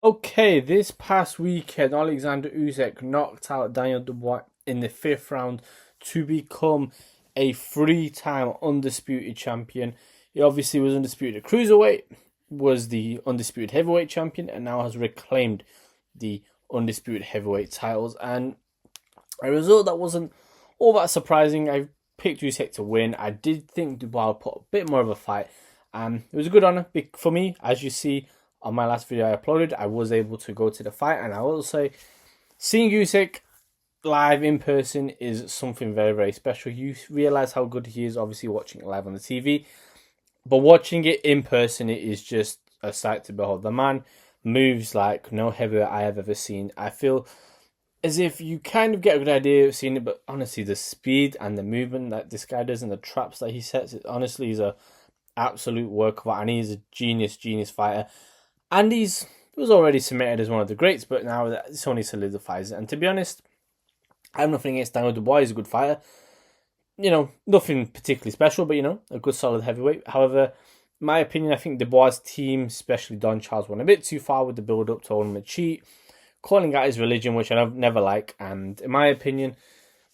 Okay, this past weekend, Alexander Usyk knocked out Daniel Dubois in the fifth round to become a three-time undisputed champion. He obviously was undisputed cruiserweight, was the undisputed heavyweight champion, and now has reclaimed the undisputed heavyweight titles. And a result that wasn't all that surprising. I picked Usyk to win. I did think Dubois would put a bit more of a fight. It was a good honor for me, as you see on my last video I uploaded. I was able to go to the fight, and I will say, seeing Usyk live in person is something very, very special. You realize how good he is, obviously watching it live on the TV, but watching it in person, it is just a sight to behold. The man moves like no heavyweight I have ever seen. I feel as if you kind of get a good idea of seeing it, but honestly, the speed and the movement that this guy does and the traps that he sets, it honestly is a absolute work of art, and he's a genius fighter. And he was already cemented as one of the greats, but now this only solidifies it. And to be honest, I have nothing against Daniel Dubois. He's a good fighter. Nothing particularly special, but, a good solid heavyweight. However, in my opinion, I think Dubois' team, especially Don Charles, went a bit too far with the build-up, told him to cheat, calling out his religion, which I never like. And in my opinion,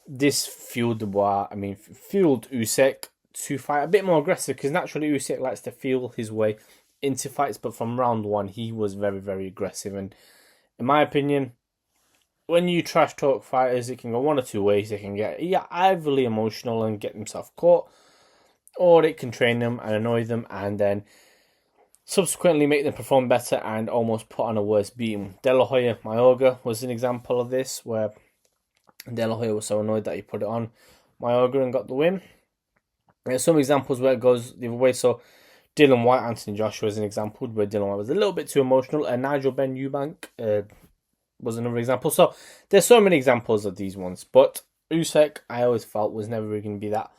this fueled Usyk to fight a bit more aggressive, because naturally Usyk likes to feel his way into fights, but from round one he was very, very aggressive. And in my opinion, when you trash talk fighters, it can go one or two ways. They can get either emotional and get themselves caught, or it can train them and annoy them and then subsequently make them perform better and almost put on a worse beating. De La Hoya Mayorga was an example of this, where De La Hoya was so annoyed that he put it on Mayorga and got the win. There's some examples where it goes the other way. So Dylan White, Anthony Joshua is an example where Dylan White was a little bit too emotional, and Nigel Ben Eubank was another example. So there's so many examples of these ones, but Usyk, I always felt, was never really going to be that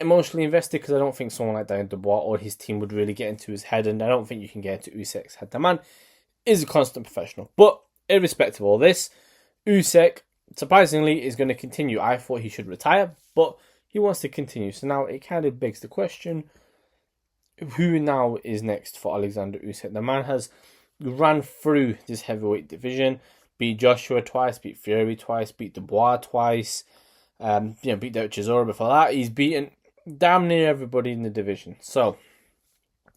emotionally invested, because I don't think someone like Daniel Dubois or his team would really get into his head, and I don't think you can get into Usyk's head. The man is a constant professional. But irrespective of all this, Usyk, surprisingly, is going to continue. I thought he should retire, but he wants to continue. So now it kind of begs the question, who now is next for Alexander Usyk? The man has ran through this heavyweight division, beat Joshua twice, beat Fury twice, beat Dubois twice, beat Derek Chisora before that. He's beaten damn near everybody in the division. So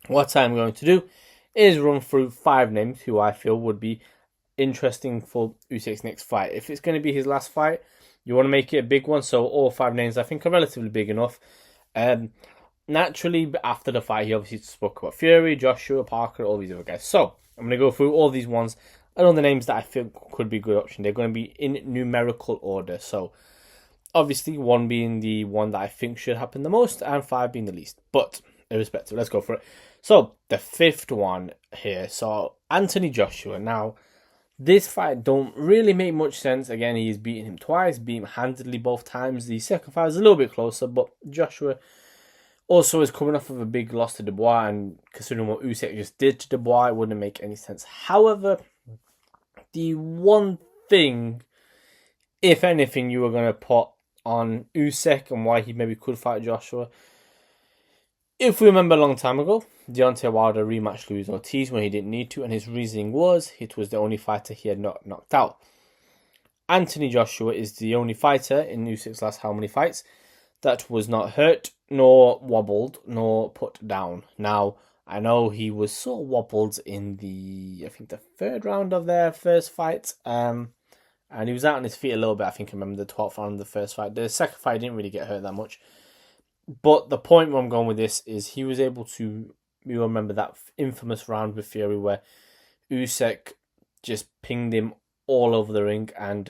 what I'm going to do is run through 5 names who I feel would be interesting for Usyk's next fight. If it's going to be his last fight, you want to make it a big one, so all 5 names I think are relatively big enough. Naturally, after the fight, he obviously spoke about Fury, Joshua, Parker, all these other guys. So I'm going to go through all these ones and all the names that I think could be a good option. They're going to be in numerical order. So obviously 1 being the one that I think should happen the most, and 5 being the least. But irrespective, let's go for it. So the 5th one here. So Anthony Joshua. Now, this fight don't really make much sense. Again, he's beaten him twice, beat him handedly both times. The second fight is a little bit closer, but Joshua also is coming off of a big loss to Dubois, and considering what Usyk just did to Dubois, it wouldn't make any sense. However, the one thing, if anything, you were going to put on Usyk and why he maybe could fight Joshua, if we remember a long time ago, Deontay Wilder rematched Luis Ortiz when he didn't need to, and his reasoning was it was the only fighter he had not knocked out. Anthony Joshua is the only fighter in Usyk's last how many fights that was not hurt, nor wobbled, nor put down. Now, I know he was sort of wobbled in the 3rd round of their first fight, and he was out on his feet a little bit. I think I remember the 12th round of the first fight. The second fight didn't really get hurt that much. But the point where I'm going with this is he was able to, you remember that infamous round with Fury where Usyk just pinged him all over the ring, and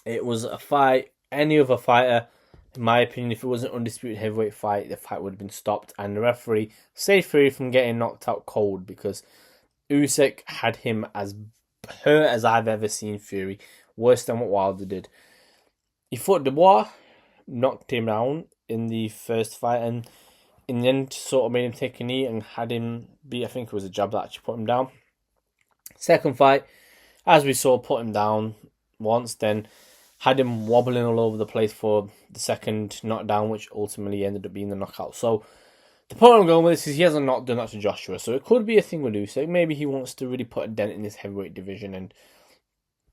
it was a fight. Any other fighter, in my opinion, if it was an undisputed heavyweight fight, the fight would have been stopped, and the referee saved Fury from getting knocked out cold, because Usyk had him as hurt as I've ever seen Fury, worse than what Wilder did. He fought Dubois, knocked him down in the first fight, and in the end sort of made him take a knee and had him beat. I think it was a jab that actually put him down. Second fight, as we saw, put him down once, then had him wobbling all over the place for the second knockdown, which ultimately ended up being the knockout. So The point I'm going with this is he hasn't not done that to Joshua, so it could be a thing with Usyk. Maybe he wants to really put a dent in this heavyweight division and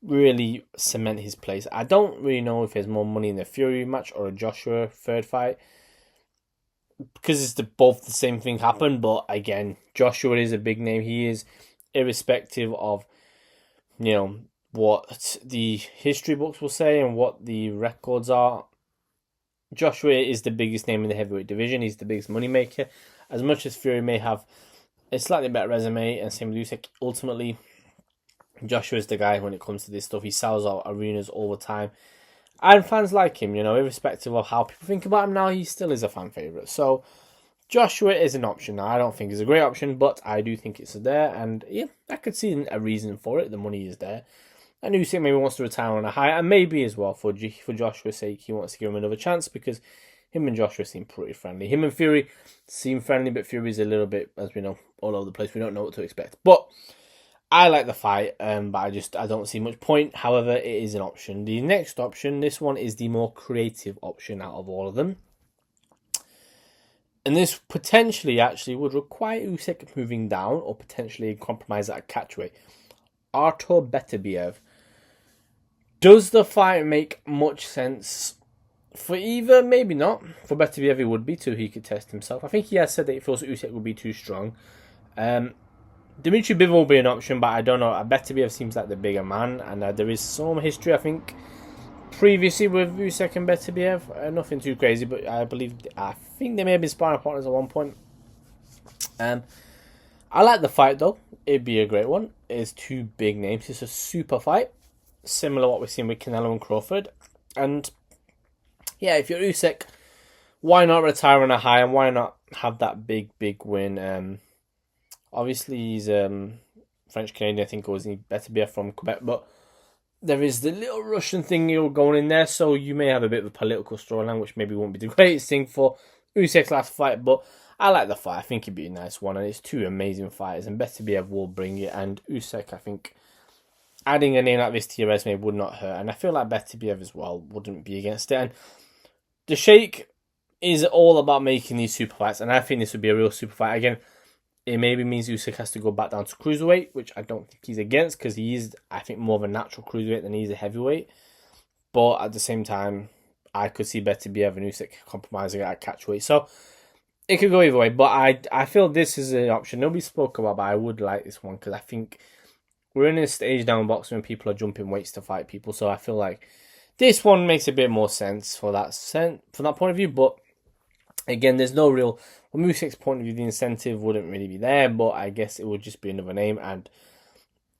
really cement his place. I don't really know if there's more money in the Fury match or a Joshua third fight, because it's both the same thing happened. But again, Joshua is a big name. He is, irrespective of what the history books will say and what the records are. Joshua is the biggest name in the heavyweight division. He's the biggest moneymaker. As much as Fury may have a slightly better resume, and same with Usyk, ultimately, Joshua is the guy when it comes to this stuff. He sells out arenas all the time. And fans like him, irrespective of how people think about him now, he still is a fan favourite. So, Joshua is an option now. I don't think it's a great option, but I do think it's there. And yeah, I could see a reason for it. The money is there. And Usyk maybe wants to retire on a high, and maybe as well for Joshua's sake, he wants to give him another chance, because him and Joshua seem pretty friendly. Him and Fury seem friendly, but Fury's a little bit, as we know, all over the place. We don't know what to expect. But I like the fight, but I don't see much point. However, it is an option. The next option, this one is the more creative option out of all of them. And this potentially actually would require Usyk moving down or potentially a compromise at a catchweight. Artur Beterbiev. Does the fight make much sense for either? Maybe not. For Beterbiev it would be, too. He could test himself. I think he has said that he feels Usyk would be too strong. Dimitri Bivol will be an option, but I don't know. Beterbiev seems like the bigger man, and there is some history, I think, previously with Usyk and Beterbiev. Nothing too crazy, but I think they may have been sparring partners at one point. I like the fight, though. It'd be a great one. It's two big names. It's a super fight, similar to what we've seen with Canelo and Crawford. And yeah, if you're Usyk, why not retire on a high, and why not have that big win? Obviously, he's French-Canadian, I think, or is he Beterbiev from Quebec, but there is the little Russian thing going in there, so you may have a bit of a political storyline, which maybe won't be the greatest thing for Usyk's last fight, but I like the fight. I think it'd be a nice one, and it's two amazing fighters, and Beterbiev will bring it, and Usyk, I think, adding a name like this to your resume would not hurt, and I feel like Beterbiev as well wouldn't be against it. And the Sheikh is all about making these super fights, and I think this would be a real super fight. Again, it maybe means Usyk has to go back down to cruiserweight, which I don't think he's against, because he is, I think, more of a natural cruiserweight than he's a heavyweight. But at the same time, I could see Beterbiev and Usyk compromising at catchweight. So it could go either way, but I feel this is an option. Nobody spoke about, but I would like this one, because I think we're in a stage now in boxing when people are jumping weights to fight people. So I feel like this one makes a bit more sense from that point of view. But again, there's no real, from Usyk's point of view, the incentive wouldn't really be there, but I guess it would just be another name, and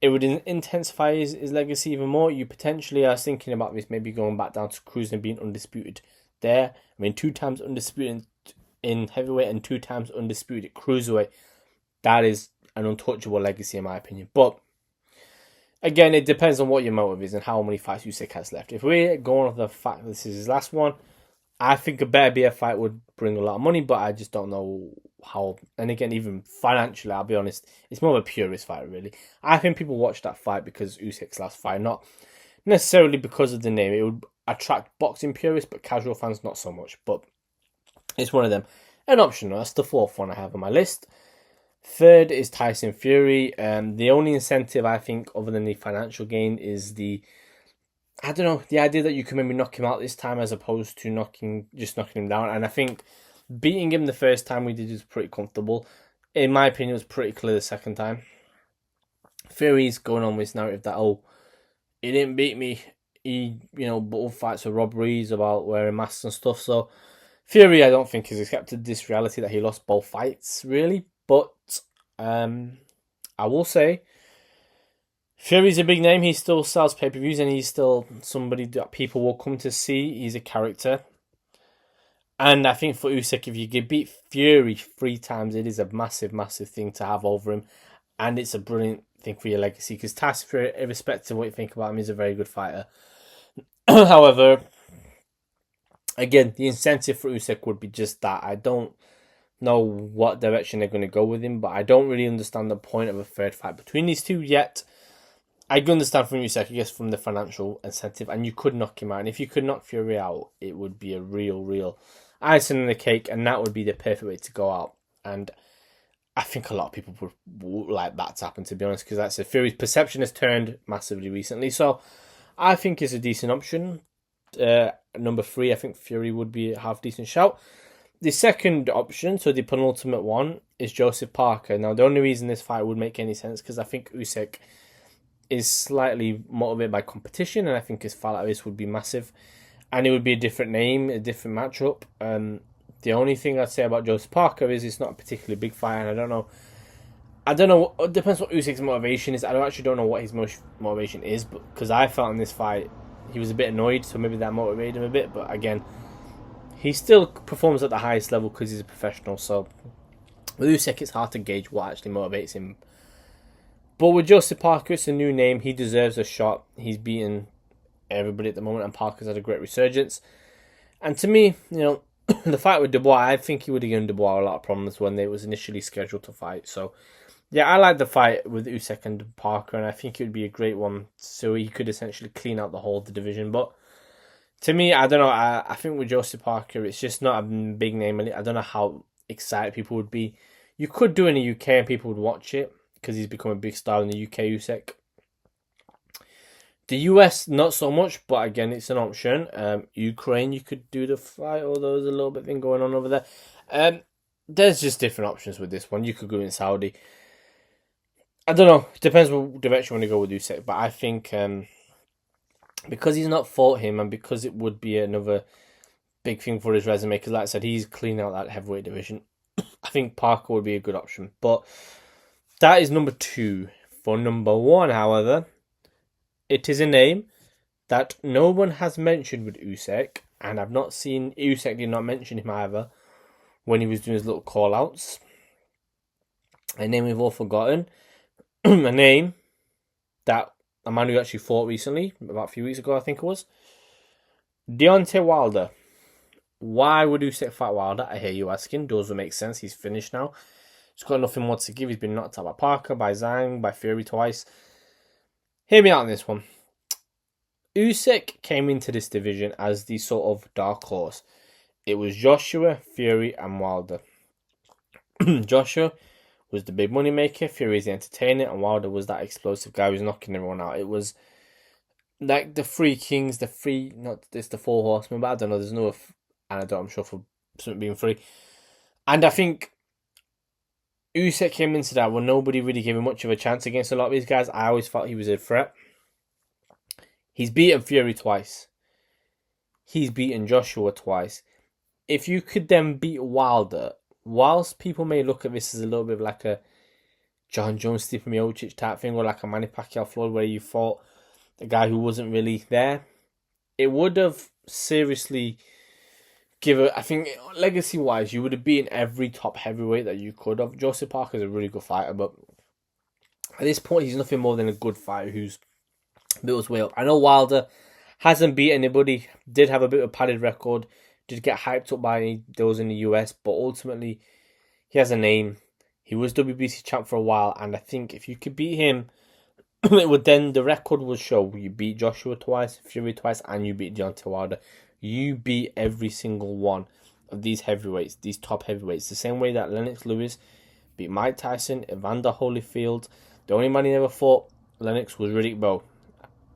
it would intensify his legacy even more. You potentially are thinking about this, maybe going back down to cruising and being undisputed there. I mean, 2 times undisputed in heavyweight and 2 times undisputed at cruiserweight. That is an untouchable legacy, in my opinion. But again, it depends on what your motive is and how many fights Usyk has left. If we're going off the fact that this is his last one, I think a Beterbiev fight would bring a lot of money, but I just don't know how. And again, even financially, I'll be honest, it's more of a purist fight, really. I think people watch that fight because Usyk's last fight, not necessarily because of the name. It would attract boxing purists, but casual fans not so much. But it's one of them. An option, that's the 4th one I have on my list. 3rd is Tyson Fury. The only incentive, I think, other than the financial gain, is the idea that you can maybe knock him out this time as opposed to knocking him down. And I think beating him the first time we did was pretty comfortable. In my opinion, it was pretty clear the second time. Fury's going on with this narrative that, he didn't beat me. He, both fights were robberies about wearing masks and stuff. So Fury, I don't think, has accepted this reality that he lost both fights, really. But I will say, Fury's a big name. He still sells pay-per-views, and he's still somebody that people will come to see. He's a character. And I think for Usyk, if you could beat Fury 3 times, it is a massive, massive thing to have over him. And it's a brilliant thing for your legacy, because Tyson Fury, irrespective of what you think about him, is a very good fighter. However, again, the incentive for Usyk would be just that. I don't know what direction they're going to go with him, but I don't really understand the point of a 3rd fight between these two yet. I can understand from Usyk, I guess, from the financial incentive, and you could knock him out. And if you could knock Fury out, it would be a real icing on the cake, and that would be the perfect way to go out. And I think a lot of people would like that to happen, to be honest, because that's a Fury's perception has turned massively recently. So I think it's a decent option. Number 3, I think Fury would be a half decent shout. The second option, so the penultimate one, is Joseph Parker. Now, the only reason this fight would make any sense because I think Usyk is slightly motivated by competition, and I think his fight like this would be massive, and it would be a different name, a different matchup. The only thing I'd say about Joseph Parker is it's not a particularly big fight, and I don't know. It depends what Usyk's motivation is. I actually don't know what his motivation is, but because I felt in this fight he was a bit annoyed, so maybe that motivated him a bit. But again, he still performs at the highest level because he's a professional. So with Usyk, it's hard to gauge what actually motivates him. But with Joseph Parker, it's a new name. He deserves a shot. He's beaten everybody at the moment, and Parker's had a great resurgence. And to me, the fight with Dubois, I think he would have given Dubois a lot of problems when they was initially scheduled to fight. So, yeah, I like the fight with Usyk and Parker, and I think it would be a great one. So he could essentially clean out the whole of the division. But to me, I don't know. I think with Joseph Parker, it's just not a big name. I don't know how excited people would be. You could do it in the UK and people would watch it because he's become a big star in the UK, Usyk. The US, not so much, but again, it's an option. Ukraine, you could do the fight, although there's a little bit thing going on over there. There's just different options with this one. You could go in Saudi. I don't know. Depends what direction you want to go with Usyk, but I think because he's not fought him and because it would be another big thing for his resume, because like I said, he's cleaned out that heavyweight division, I think Parker would be a good option. But that is number 2. For number 1, however, it is a name that no one has mentioned with Usyk, and I've not seen Usyk did not mention him either when he was doing his little call-outs. A name we've all forgotten. A name that a man who actually fought recently, about a few weeks ago I think it was, Deontay Wilder. Why would Usyk fight Wilder? I hear you asking. Does it make sense? He's finished now. He's got nothing more to give. He's been knocked out by Parker, by Zhang, by Fury twice. Hear me out on this one. Usyk came into this division as the sort of dark horse. It was Joshua, Fury, and Wilder. Joshua was the big money maker, Fury is the entertainer, and Wilder was that explosive guy who was knocking everyone out. It was like the three kings, the 4 horsemen, but I don't know, there's no anecdote, I'm sure, for something being free. And I think Usyk came into that when nobody really gave him much of a chance against a lot of these guys. I always thought he was a threat. He's beaten Fury twice. He's beaten Joshua twice. If you could then beat Wilder, whilst people may look at this as a little bit of like a John Jones, Stipe Miocic type thing, or like a Manny Pacquiao Floyd where you fought a guy who wasn't really there, it would have seriously given, I think, legacy-wise, you would have beaten every top heavyweight that you could have. Joseph Parker is a really good fighter, but at this point, he's nothing more than a good fighter who's built his way up. I know Wilder hasn't beat anybody, did have a bit of a padded record, did get hyped up by those in the US, but ultimately, he has a name. He was WBC champ for a while, and I think if you could beat him, it would then, the record would show you beat Joshua twice, Fury twice, and you beat Deontay Wilder. You beat every single one of these heavyweights, these top heavyweights, the same way that Lennox Lewis beat Mike Tyson, Evander Holyfield. The only man he never fought, Lennox, was Riddick Bowe.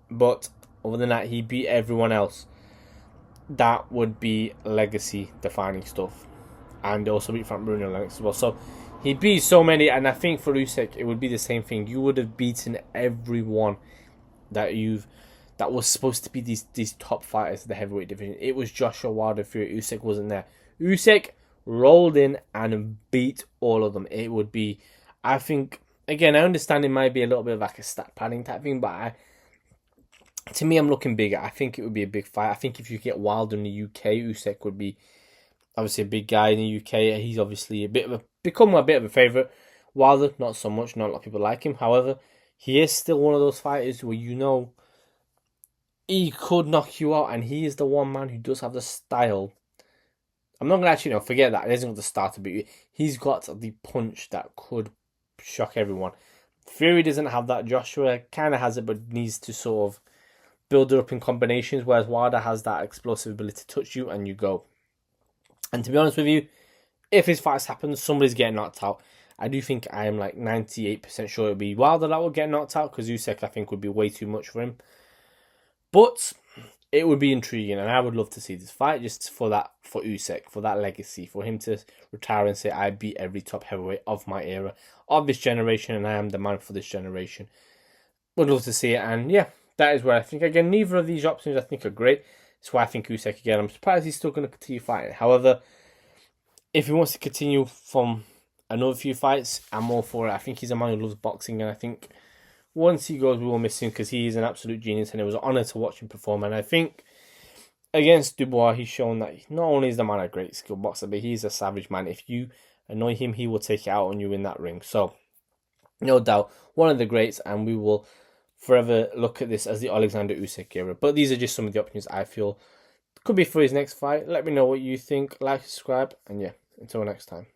But other than that, he beat everyone else. That would be legacy-defining stuff. And also beat Frank Bruno Lennox as well. So he beat so many, and I think for Usyk, it would be the same thing. You would have beaten everyone that was supposed to be these top fighters of the heavyweight division. It was Joshua, Wilder, Fury. Usyk wasn't there. Usyk rolled in and beat all of them. It would be, I think, again, I understand it might be a little bit of like a stat padding type thing, but to me, I'm looking bigger. I think it would be a big fight. I think if you get Wilder in the UK, Usyk would be obviously a big guy in the UK. He's obviously become a bit of a favourite. Wilder, not so much. Not a lot of people like him. However, he is still one of those fighters where he could knock you out, and he is the one man who does have the style. I'm not going to actually, forget that. He hasn't got the style to beat you. He's got the punch that could shock everyone. Fury doesn't have that. Joshua kind of has it, but needs to sort of build it up in combinations, whereas Wilder has that explosive ability to touch you and you go. And to be honest with you, if his fights happen, somebody's getting knocked out. I do think I am like 98% sure it'll be Wilder that will get knocked out, because Usyk I think would be way too much for him. But it would be intriguing, and I would love to see this fight just for Usyk, for that legacy, for him to retire and say, I beat every top heavyweight of my era, of this generation, and I am the man for this generation. Would love to see it, and yeah, that is where I think, again, neither of these options I think are great. That's why I think Usyk, again, I'm surprised he's still going to continue fighting. However, if he wants to continue from another few fights, I'm all for it. I think he's a man who loves boxing, and I think once he goes, we will miss him, because he is an absolute genius, and it was an honour to watch him perform. And I think against Dubois, he's shown that not only is the man a great skilled boxer, but he's a savage man. If you annoy him, he will take it out on you in that ring. So, no doubt, one of the greats, and we will forever look at this as the Alexander Usyk era. But these are just some of the options I feel could be for his next fight. Let me know what you think. Like, subscribe, and yeah, until next time.